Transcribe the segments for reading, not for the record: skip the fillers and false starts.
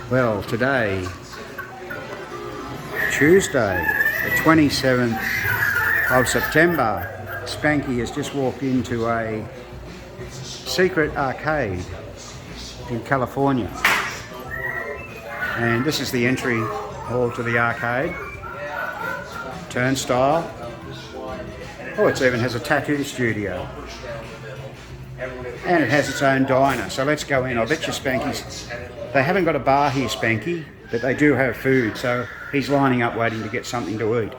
Well, today, Tuesday, the 27th of September, Spanky has just walked into a secret arcade in California. And this is the entry hall to the arcade. Turnstile. Oh, it even has a tattoo studio. And it has its own diner. So let's go in. I bet you Spanky's... They haven't got a bar here, Spanky, but they do have food. So he's lining up waiting to get something to eat.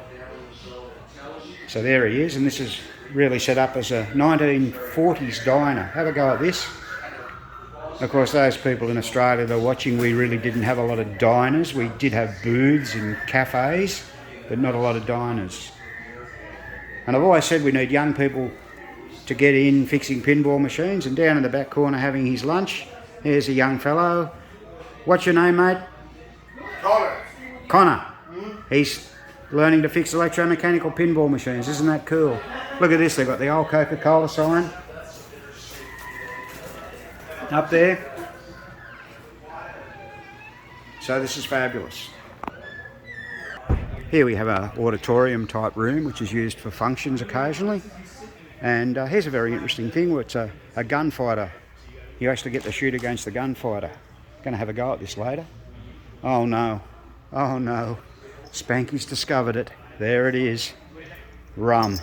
So there he is. And this is really set up as a 1940s diner. Have a go at this. Of course, those people in Australia that are watching, we really didn't have a lot of diners. We did have booths and cafes, but not a lot of diners. And I've always said we need young people to get in fixing pinball machines, and down in the back corner having his lunch, here's a young fellow. What's your name, mate? Connor. Connor. He's learning to fix electromechanical pinball machines. Isn't that cool? Look at this, they've got the old Coca-Cola sign up there. So this is fabulous. Here we have an auditorium type room which is used for functions occasionally. And here's a very interesting thing. It's a gunfighter. You actually get to shoot against the gunfighter. Going to have a go at this later. Oh no. Oh no. Spanky's discovered it. There it is. Rum.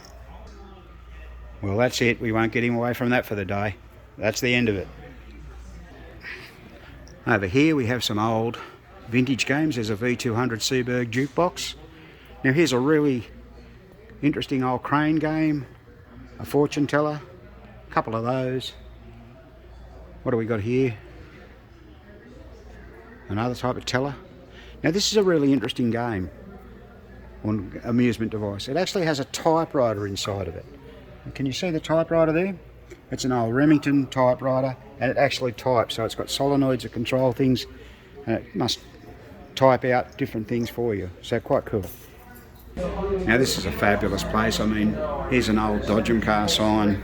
Well, that's it. We won't get him away from that for the day. That's the end of it. Over here we have some old vintage games. There's a V200 Seaberg jukebox. Now here's a really interesting old crane game, a fortune teller, a couple of those. What do we got here? Another type of teller. Now this is a really interesting game, or amusement device. It actually has a typewriter inside of it. Can you see the typewriter there? It's an old Remington typewriter, and it actually types, so it's got solenoids that control things, and it must type out different things for you, so quite cool. Now this is a fabulous place. I mean, here's an old Dodgem car sign,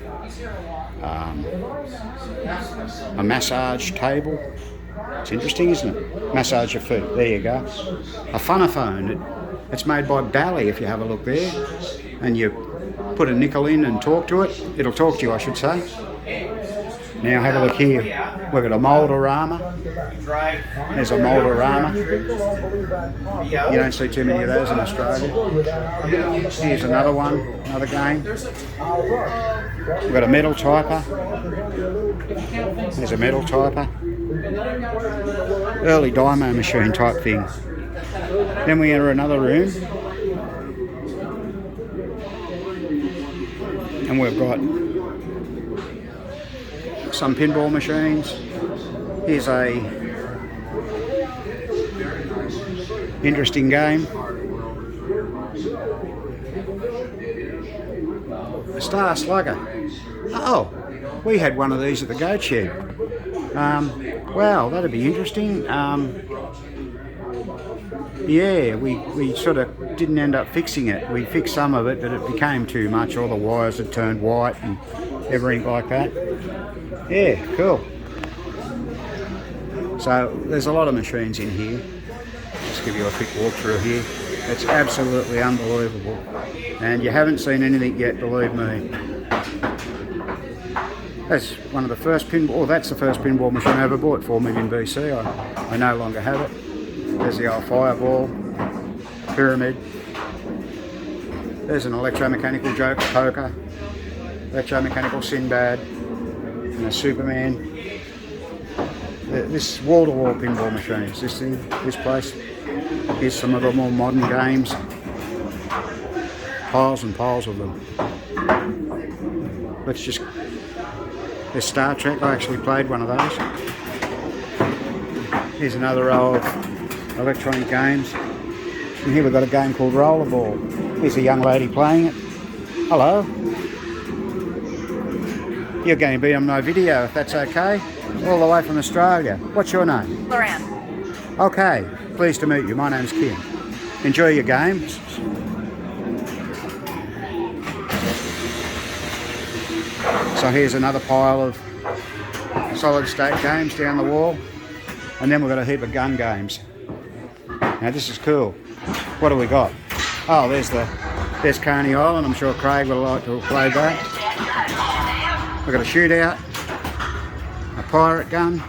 a massage table. It's interesting, isn't it? Massage your feet, there you go. A phonophone, it's made by Bally if you have a look there, and you put a nickel in and talk to it. It'll talk to you, I should say. Now have a look here. We've got a Moldorama. There's a Moldorama. You don't see too many of those in Australia. Here's another one, another game. We've got a metal typer. There's a metal typer. Early dymo machine type thing. Then we enter another room. And we've got some pinball machines. Here's a interesting game. A Star Slugger. Oh, we had one of these at the Goat Shed. Wow, that'd be interesting. Yeah, we sort of didn't end up fixing it. We fixed some of it, but it became too much. All the wires had turned white and everything like that. Yeah, cool. So there's a lot of machines in here. Just give you a quick walkthrough here. It's absolutely unbelievable. And you haven't seen anything yet, believe me. That's one of the first pinball, that's the first pinball machine I ever bought, 4 million BC. I no longer have it. There's the old Fireball, Pyramid. There's an electromechanical Joker poker, electromechanical Sinbad, and a Superman. This wall-to-wall pinball machines, this place. Here's some of the more modern games. Piles and piles of them. Let's just... There's Star Trek, I actually played one of those. Here's another old electronic games. And here we've got a game called Rollerball. Here's a young lady playing it. Hello. You're going to be on my video if that's okay. All the way from Australia. What's your name? Loran. Okay, pleased to meet you. My name's Kim. Enjoy your games. So here's another pile of solid state games down the wall. And then we've got a heap of gun games. Now this is cool. What do we got? Oh, there's Coney Island. I'm sure Craig would like to have played that. We've got a shootout, a pirate gun.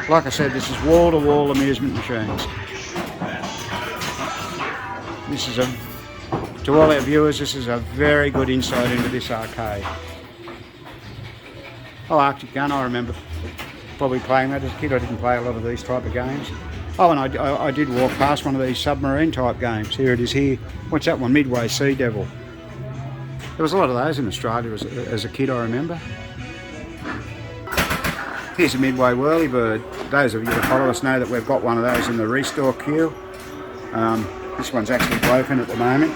Like I said, this is wall-to-wall amusement machines. This is to all our viewers, this is a very good insight into this arcade. Oh, Arctic Gun, I remember probably playing that as a kid. I didn't play a lot of these type of games. Oh, and I did walk past one of these submarine type games. Here it is here. What's that one? Midway Sea Devil. There was a lot of those in Australia as a kid, I remember. Here's a Midway Whirlybird. Those of you that follow us know that we've got one of those in the restore queue. This one's actually broken at the moment.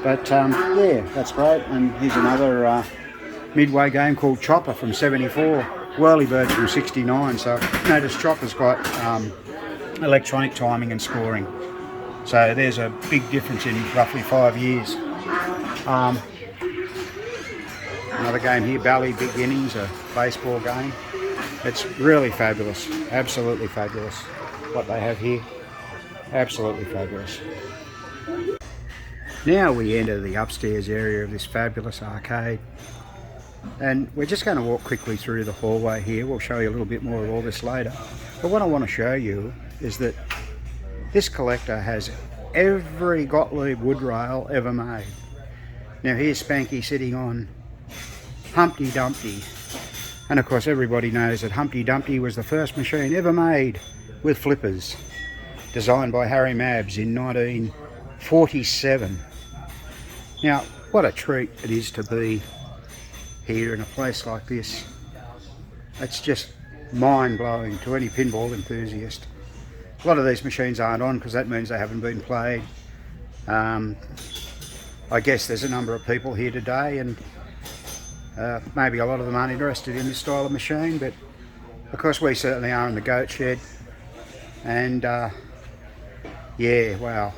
But yeah, that's great. And here's another Midway game called Chopper from '74. Whirlybird's from '69. So notice Chopper's got electronic timing and scoring. So there's a big difference in roughly 5 years. Another game here, Bally Beginnings, a baseball game. It's really fabulous, absolutely fabulous what they have here. Absolutely fabulous. Now we enter the upstairs area of this fabulous arcade. And we're just going to walk quickly through the hallway here. We'll show you a little bit more of all this later. But what I want to show you is that this collector has every Gottlieb wood rail ever made. Now here's Spanky sitting on Humpty Dumpty. And of course everybody knows that Humpty Dumpty was the first machine ever made with flippers, designed by Harry Mabs in 1947. Now what a treat it is to be here in a place like this. It's just mind-blowing to any pinball enthusiast. A lot of these machines aren't on because that means they haven't been played. I guess there's a number of people here today and maybe a lot of them aren't interested in this style of machine, but of course we certainly are in the goat shed. And yeah, wow,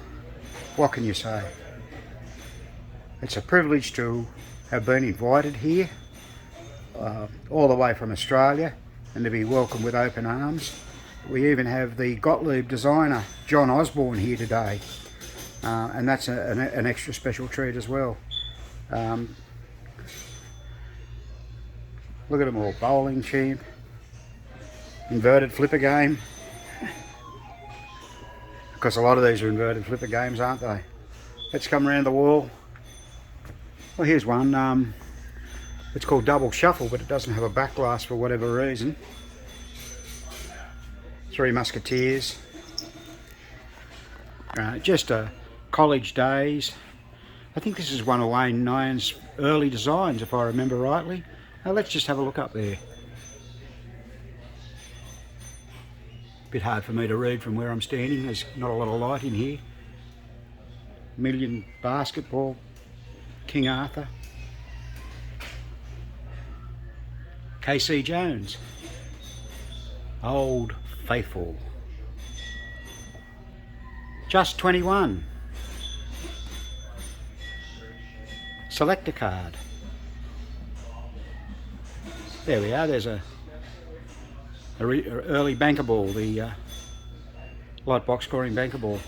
what can you say? It's a privilege to have been invited here all the way from Australia and to be welcomed with open arms. We even have the Gottlieb designer John Osborne here today, and that's an extra special treat as well. Look at them all, bowling champ, inverted flipper game. Of course a lot of these are inverted flipper games, aren't they? Let's come around the wall. Well, here's one. It's called Double Shuffle, but it doesn't have a back glass for whatever reason. Three Musketeers. Just college days. I think this is one of Wayne Nyon's early designs, if I remember rightly. Now let's just have a look up there. Bit hard for me to read from where I'm standing. There's not a lot of light in here. Million Basketball. King Arthur. KC Jones. Old Faithful. Just 21. Select a card. There we are. There's a early banker ball, the light box scoring banker ball.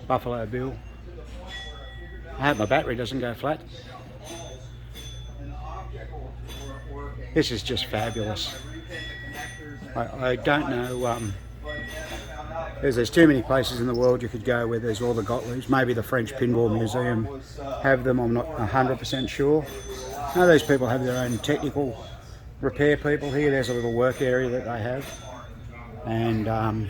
Buffalo Bill. I hope my battery doesn't go flat. This is just fabulous. I don't know, there's too many places in the world you could go where there's all the Gottliebs. Maybe the French Pinball Museum have them, I'm not 100% sure. Now these people have their own technical repair people here. There's a little work area that they have. And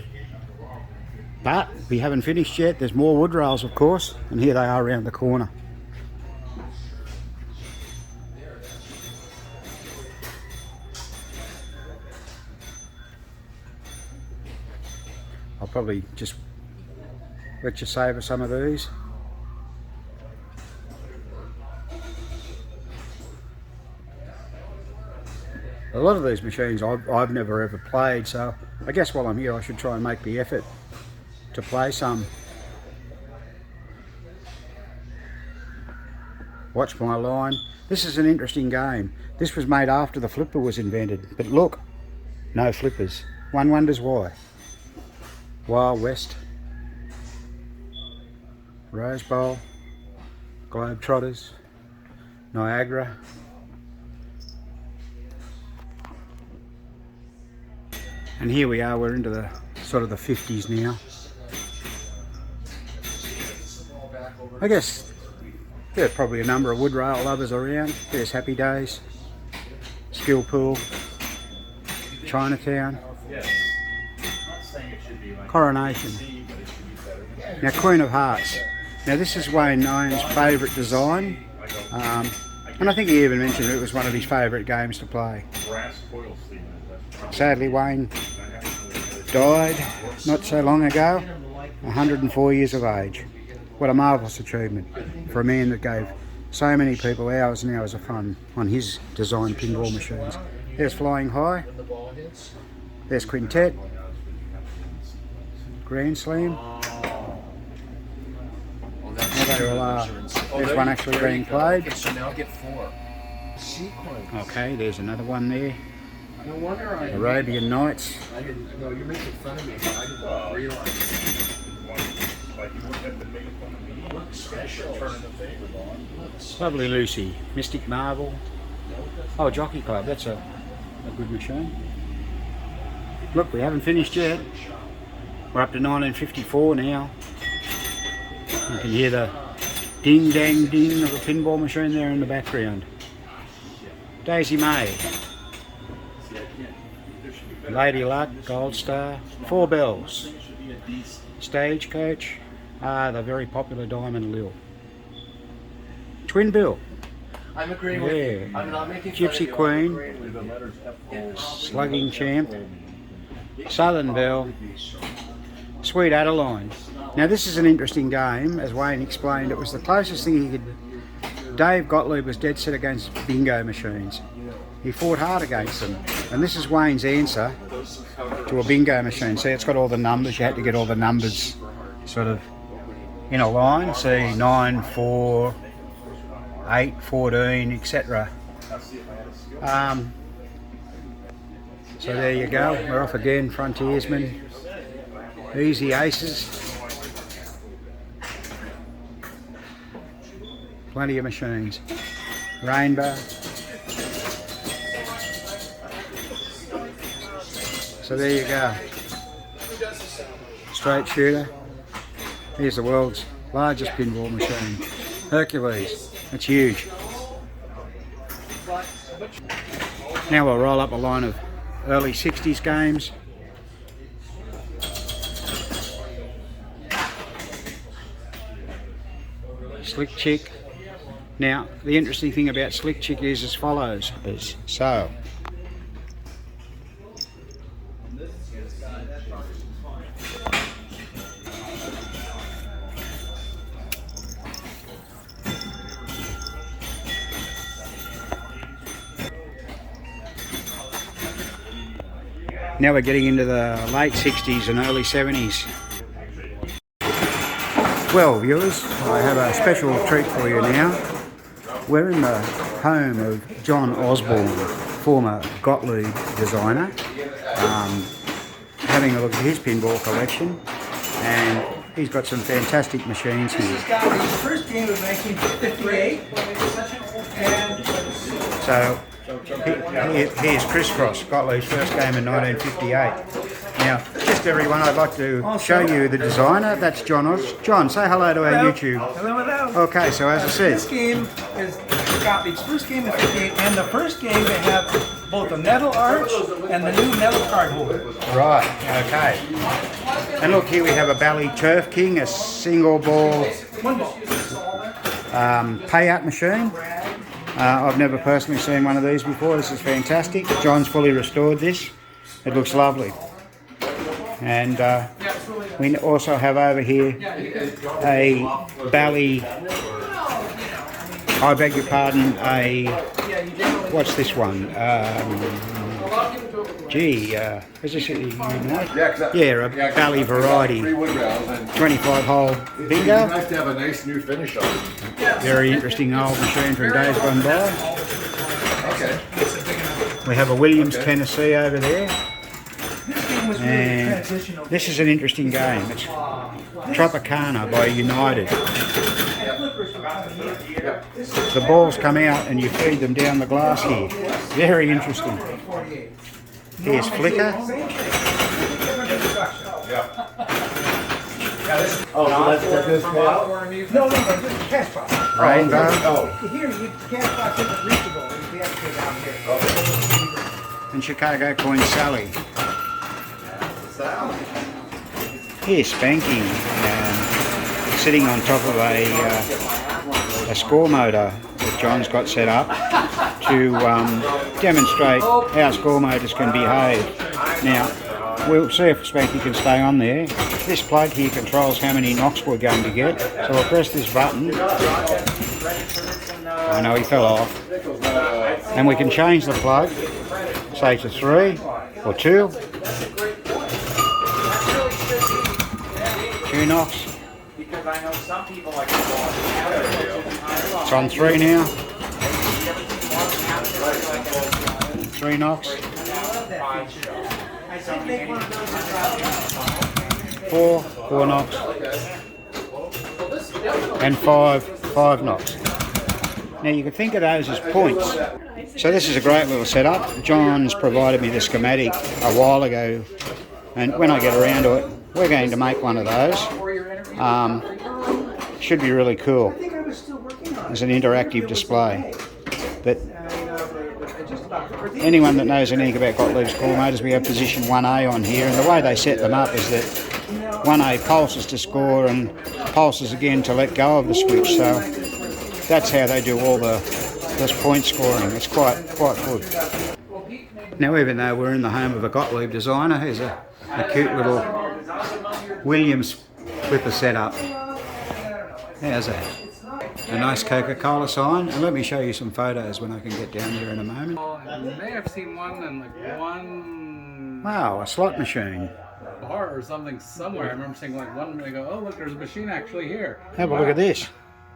but we haven't finished yet. There's more wood rails, of course, and here they are around the corner. I'll probably just let you savour some of these. A lot of these machines I've never ever played, so I guess while I'm here I should try and make the effort to play some. Watch my line. This is an interesting game. This was made after the flipper was invented, but look, No flippers. One wonders why. Wild West, Rose Bowl, Globetrotters, Niagara. And here we are, we're into the sort of the 50s now. I guess there's probably a number of wood rail lovers around. There's Happy Days, Skill Pool, Chinatown, Coronation. Now Queen of Hearts. Now this is Wayne Owen's favourite design, and I think he even mentioned it was one of his favourite games to play. Sadly Wayne died not so long ago, 104 years of age. What a marvellous achievement for a man that gave so many people hours and hours of fun on his designed pinball machines. There's Flying High, there's Quintet, Grand Slam. They all are. There's one actually being played. So now get 4. Okay, there's another one there. No wonder Arabian Nights. I didn't know, you're making fun of me, but I didn't realize. Lovely Lucy. Mystic Marvel. Oh, Jockey Club, that's a good machine. Look, we haven't finished yet. We're up to 1954 now. You can hear the ding dang ding of a pinball machine there in the background. Daisy May. Lady Luck, Gold Star, Four Bells, Stagecoach, the very popular Diamond Lil. Twin Bill. I'm agreeing with you. I'm not making fun of Gypsy you, I'm Queen, agreeing with you. Slugging Champ, Southern Belle, Sweet Adeline. Now this is an interesting game, as Wayne explained. It was the closest thing he could. Dave Gottlieb was dead set against bingo machines. He fought hard against them, and this is Wayne's answer to a bingo machine. See, it's got all the numbers. You had to get all the numbers sort of in a line. See, 9, 4, 8, 14, etc. So there you go. We're off again, Frontiersman. Easy aces. Plenty of machines. Rainbow. So there you go. Straight shooter. Here's the world's largest pinball machine. Hercules. It's huge. Now we'll roll up a line of early 60s games. Slick Chick. Now, the interesting thing about Slick Chick is as follows. So. Now we're getting into the late 60s and early 70s. Well, viewers, I have a special treat for you now. We're in the home of John Osborne, former Gottlieb designer, having a look at his pinball collection, and he's got some fantastic machines here. This guy, his first game was 1958, and So here's Crisscross, Gottlieb's first game in 1958. Now, just everyone, I'd like to show you the designer. That's John Os. John, say hello to our YouTube. hello. Okay, so as I said, This game is Gottlieb's first game in 58, and the first game they have both the metal arch and the new metal card holder. right, okay. And look, here we have a Bally Turf King, a single ball One ball. payout machine. I've never personally seen one of these before. This is fantastic. John's fully restored this. It looks lovely. And we also have over here a Bally, I beg your pardon, what's this one? Is this a Bally variety, 25-hole bingo. Nice to have a nice new finish on it. Very interesting old machine from days gone by. Okay. We have a Williams Tennessee over there. was really a And transitional this is an interesting game. It's Tropicana by United. The balls come out and you feed them down the glass here. Very interesting. Here's Flicker. Oh, so that's this now? No, just cash box. Rainbow. Here, you cash box isn't reachable. You have to go down here. And Chicago Coin Sally. Here's Spanky, sitting on top of a score motor that John's got set up to demonstrate how score motors can behave. Now, we'll see if Spanky can stay on there. This plug here controls how many knocks we're going to get. So we'll press this button. I know he fell off. And we can change the plug, say to 3 or 2. 2 knocks. It's on 3 now. 3 knocks. 4 knocks. And 5 knocks. Now you can think of those as points. So this is a great little setup. John's provided me the schematic a while ago, and when I get around to it, we're going to make one of those. Should be really cool as an interactive display. But anyone that knows anything about Gottlieb's score motors, we have position 1A on here, and the way they set them up is that 1A pulses to score and pulses again to let go of the switch. So that's how they do all this point scoring. It's quite good. Now, even though we're in the home of a Gottlieb designer, here's a cute little Williams flipper setup. How's that? A nice Coca-Cola sign. And let me show you some photos when I can get down there in a moment. I may have seen one in like one Wow, a slot machine. bar or something somewhere. I remember seeing like one and they go, oh look, there's a machine actually here. Have a look at this.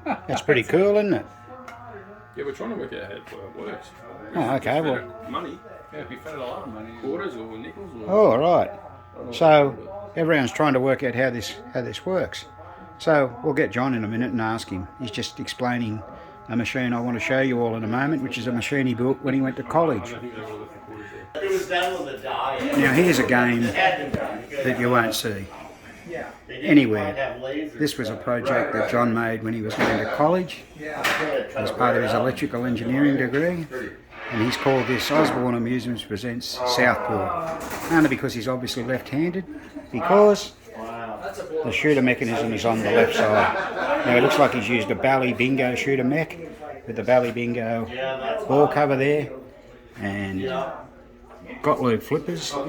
That's pretty cool, isn't it? Yeah, we're trying to work out how it works. Oh, okay, well. Money, Yeah, if you fed it a lot of money. quarters or nickels or... Oh, all right. So everyone's trying to work out how this works. So we'll get John in a minute and ask him. He's just explaining a machine I want to show you all in a moment, which is a machine he built when he went to college. Now here's a game that you won't see anywhere. This was a project that John made when he was going to college as part of his electrical engineering degree. And he's called this Osborne Amusements Presents Southpaw. Only because he's obviously left-handed, because the shooter mechanism is on the left side. Now it looks like he's used a Bally Bingo shooter mech with the Bally Bingo ball cover there, and Gottlieb flippers, a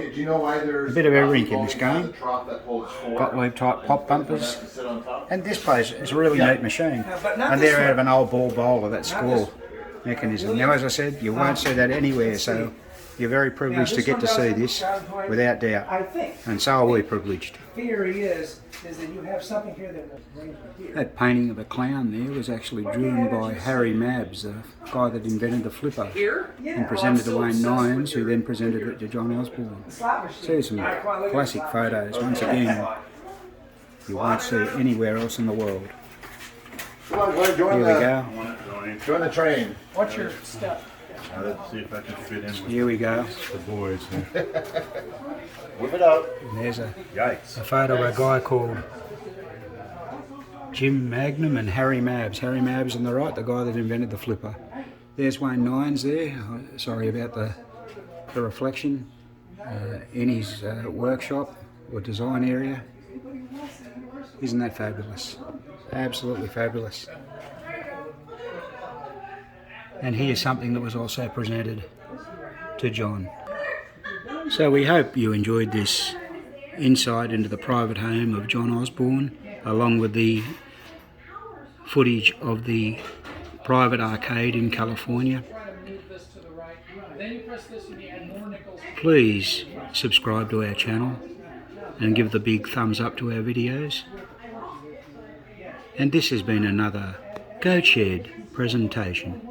bit of everything in this game, Gottlieb type pop bumpers, and this place is a really neat machine. And they're out of an old ball bowler, that score mechanism. Now, as I said, you won't see that anywhere, so you're very privileged to get to see this, without doubt. And so are we privileged. Theory is that you have something here that brings you here. That painting of a clown there was actually drawn by Harry Mabs, the guy that invented the flipper, and presented to Wayne Nyans, who then presented it to John Osborne. See some classic photos. Once again, you won't see anywhere else in the world. Here we go. Join the train. What's your step? Let's see if I can fit in with Here we go. the boys. Whip it up. And there's a Yikes. photo of a guy called Jim Magnum and Harry Mabs. Harry Mabs on the right, the guy that invented the flipper. There's Wayne Nyans there. Sorry about the reflection. In his workshop or design area. Isn't that fabulous? Absolutely fabulous. And here's something that was also presented to John. So we hope you enjoyed this insight into the private home of John Osborne, along with the footage of the private arcade in California. Please subscribe to our channel and give the big thumbs up to our videos. And this has been another Goat Shed presentation.